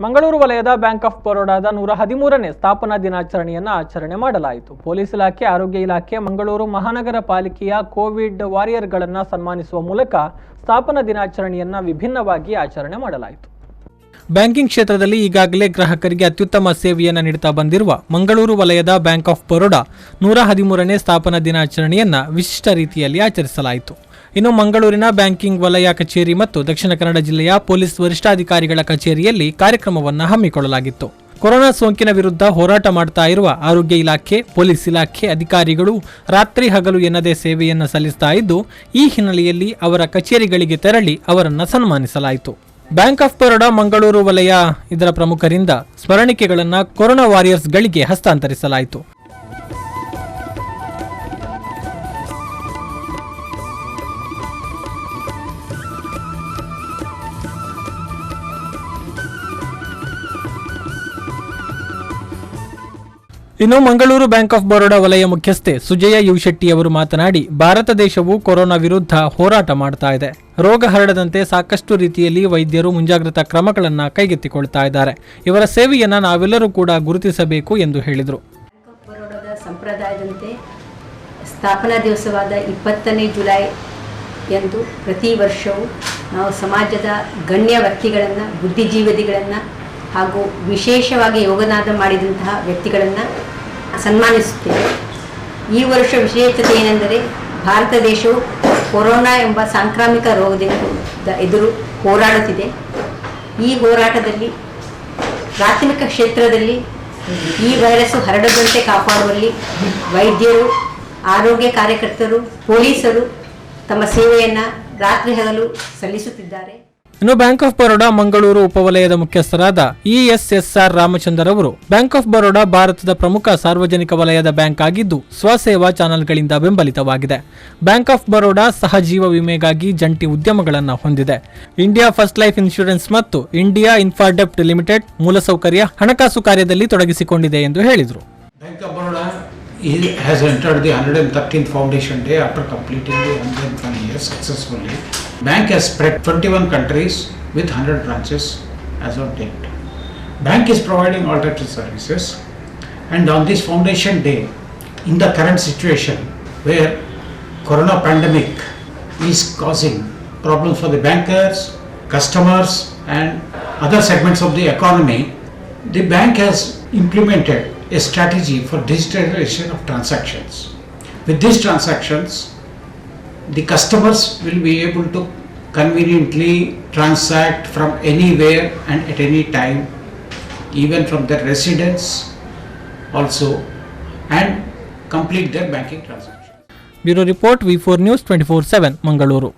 ಮಂಗಳೂರು ವಲಯದ bank of ಬರೋಡಾದ 113ನೇ ಸ್ಥಾಪನಾ ದಿನಾಚರಣೆಯನ್ನು ಆಚರಣೆ ಮಾಡಲಾಯಿತು. ಪೊಲೀಸ್ ಇಲಾಖೆ, ಆರೋಗ್ಯ ಇಲಾಖೆ, ಮಂಗಳೂರು ಮಹಾನಗರ ಪಾಲಿಕೆಯ ಕೋವಿಡ್ ವಾರಿಯರ್ಗಳನ್ನು ಸನ್ಮಾನಿಸುವ ಮೂಲಕ ಸ್ಥಾಪನಾ ದಿನಾಚರಣೆಯನ್ನು ವಿಭಿನ್ನವಾಗಿ ಆಚರಣೆ ಮಾಡಲಾಯಿತು. ಬ್ಯಾಂಕಿಂಗ್ ಕ್ಷೇತ್ರದಲ್ಲಿ ಈಗಾಗಲೇ ಗ್ರಾಹಕರಿಗೆ ಅತ್ಯುತ್ತಮ ಸೇವೆಯನ್ನು ನೀಡುತ್ತಾ ಬಂದಿರುವ ಮಂಗಳೂರು ವಲಯದ ಬ್ಯಾಂಕ್ ಆಫ್ ಬರೋಡಾ 113ನೇ ಸ್ಥಾಪನಾ ದಿನಾಚರಣೆಯನ್ನು ವಿಶಿಷ್ಟ ರೀತಿಯಲ್ಲಿ ಆಚರಿಸಲಾಯಿತು. ಇನ್ನು ಮಂಗಳೂರಿನ ಬ್ಯಾಂಕಿಂಗ್ ವಲಯ ಕಚೇರಿ ಮತ್ತು ದಕ್ಷಿಣ ಕನ್ನಡ ಜಿಲ್ಲೆಯ ಪೊಲೀಸ್ ವರಿಷ್ಠಾಧಿಕಾರಿಗಳ ಕಚೇರಿಯಲ್ಲಿ ಕಾರ್ಯಕ್ರಮವನ್ನು ಹಮ್ಮಿಕೊಳ್ಳಲಾಗಿತ್ತು. ಕೊರೋನಾ ಸೋಂಕಿನ ವಿರುದ್ಧ ಹೋರಾಟ ಮಾಡ್ತಾ ಇರುವ ಆರೋಗ್ಯ ಇಲಾಖೆ, ಪೊಲೀಸ್ ಇಲಾಖೆ ಅಧಿಕಾರಿಗಳು ರಾತ್ರಿ ಹಗಲು ಎನ್ನದೇ ಸೇವೆಯನ್ನು ಸಲ್ಲಿಸ್ತಾ ಇದ್ದು, ಈ ಹಿನ್ನೆಲೆಯಲ್ಲಿ ಅವರ ಕಚೇರಿಗಳಿಗೆ ತೆರಳಿ ಅವರನ್ನು ಸನ್ಮಾನಿಸಲಾಯಿತು. ಬ್ಯಾಂಕ್ ಆಫ್ ಬರೋಡಾ ಮಂಗಳೂರು ವಲಯ ಇದರ ಪ್ರಮುಖರಿಂದ ಸ್ಮರಣಿಕೆಗಳನ್ನು ಕೊರೋನಾ ವಾರಿಯರ್ಸ್ಗಳಿಗೆ ಹಸ್ತಾಂತರಿಸಲಾಯಿತು. ಇನ್ನು ಮಂಗಳೂರು ಬ್ಯಾಂಕ್ ಆಫ್ ಬರೋಡಾ ವಲಯ ಮುಖ್ಯಸ್ಥೆ ಸುಜಯ ಯು ಶೆಟ್ಟಿ ಅವರು ಮಾತನಾಡಿ, ಭಾರತ ದೇಶವು ಕೊರೋನಾ ವಿರುದ್ಧ ಹೋರಾಟ ಮಾಡ್ತಾ ಇದೆ. ರೋಗ ಹರಡದಂತೆ ಸಾಕಷ್ಟು ರೀತಿಯಲ್ಲಿ ವೈದ್ಯರು ಮುಂಜಾಗ್ರತಾ ಕ್ರಮಗಳನ್ನು ಕೈಗೆತ್ತಿಕೊಳ್ತಾ ಇದ್ದಾರೆ. ಇವರ ಸೇವೆಯನ್ನು ನಾವೆಲ್ಲರೂ ಕೂಡ ಗುರುತಿಸಬೇಕು ಎಂದು ಹೇಳಿದರು. ಬ್ಯಾಂಕ್ ಆಫ್ ಬರೋಡಾದ ಸಂಪ್ರದಾಯದಂತೆ ಸ್ಥಾಪನಾ ದಿವಸವಾದ 20ನೇ ಜುಲೈ ಎಂದು ಪ್ರತಿ ವರ್ಷವೂ ನಾವು ಸಮಾಜದ ಗಣ್ಯ ವ್ಯಕ್ತಿಗಳನ್ನು, ಬುದ್ಧಿಜೀವಿಗಳನ್ನು ಹಾಗೂ ವಿಶೇಷವಾಗಿ ಯೋಗದಾನ ಮಾಡಿದಂತಹ ವ್ಯಕ್ತಿಗಳನ್ನು ಸನ್ಮಾನಿಸುತ್ತೇವೆ. ಈ ವರ್ಷ ವಿಶೇಷತೆ ಏನೆಂದರೆ, ಭಾರತ ದೇಶವು ಕೊರೋನಾ ಎಂಬ ಸಾಂಕ್ರಾಮಿಕ ರೋಗದಿಂದ ಎದುರು ಹೋರಾಡುತ್ತಿದೆ. ಈ ಹೋರಾಟದಲ್ಲಿ ಪ್ರಾಥಮಿಕ ಕ್ಷೇತ್ರದಲ್ಲಿ ಈ ವೈರಸ್ಸು ಹರಡದಂತೆ ಕಾಪಾಡುವಲ್ಲಿ ವೈದ್ಯರು, ಆರೋಗ್ಯ ಕಾರ್ಯಕರ್ತರು, ಪೊಲೀಸರು ತಮ್ಮ ಸೇವೆಯನ್ನು ರಾತ್ರಿ ಹಗಲು ಸಲ್ಲಿಸುತ್ತಿದ್ದಾರೆ. ಇನ್ನು ಬ್ಯಾಂಕ್ ಆಫ್ ಬರೋಡಾ ಮಂಗಳೂರು ಉಪವಲಯದ ಮುಖ್ಯಸ್ಥರಾದ ಇಎಸ್ಎಸ್ಆರ್ ರಾಮಚಂದ್ರ ಅವರು, ಬ್ಯಾಂಕ್ ಆಫ್ ಬರೋಡಾ ಭಾರತದ ಪ್ರಮುಖ ಸಾರ್ವಜನಿಕ ವಲಯದ ಬ್ಯಾಂಕ್ ಆಗಿದ್ದು ಸ್ವಸೇವಾ ಚಾನೆಲ್ಗಳಿಂದ ಬೆಂಬಲಿತವಾಗಿದೆ. ಬ್ಯಾಂಕ್ ಆಫ್ ಬರೋಡಾ ಸಹಜೀವ ವಿಮೆಗಾಗಿ ಜಂಟಿ ಉದ್ಯಮಗಳನ್ನು ಹೊಂದಿದೆ. ಇಂಡಿಯಾ ಫಸ್ಟ್ ಲೈಫ್ ಇನ್ಶೂರೆನ್ಸ್ ಮತ್ತು ಇಂಡಿಯಾ ಇನ್ಫಾಡೆಪ್ಟ್ ಲಿಮಿಟೆಡ್ ಮೂಲಸೌಕರ್ಯ, ಹಣಕಾಸು ಕಾರ್ಯದಲ್ಲಿ ತೊಡಗಿಸಿಕೊಂಡಿದೆ ಎಂದು ಹೇಳಿದರು. Bank of Baroda has entered the 113th foundation day after completing the 101 years successfully. Bank has spread 21 countries with 100 branches as of date. Bank is providing alternative services, and on this foundation day, in the current situation where corona pandemic is causing problems for the bankers, customers and other segments of the economy, the bank has implemented a strategy for digitalization of transactions. With these transactions, the customers will be able to conveniently transact from anywhere and at any time, even from their residence also, and complete their banking transactions. Bureau Report, V4 News 24/7, Mangaluru.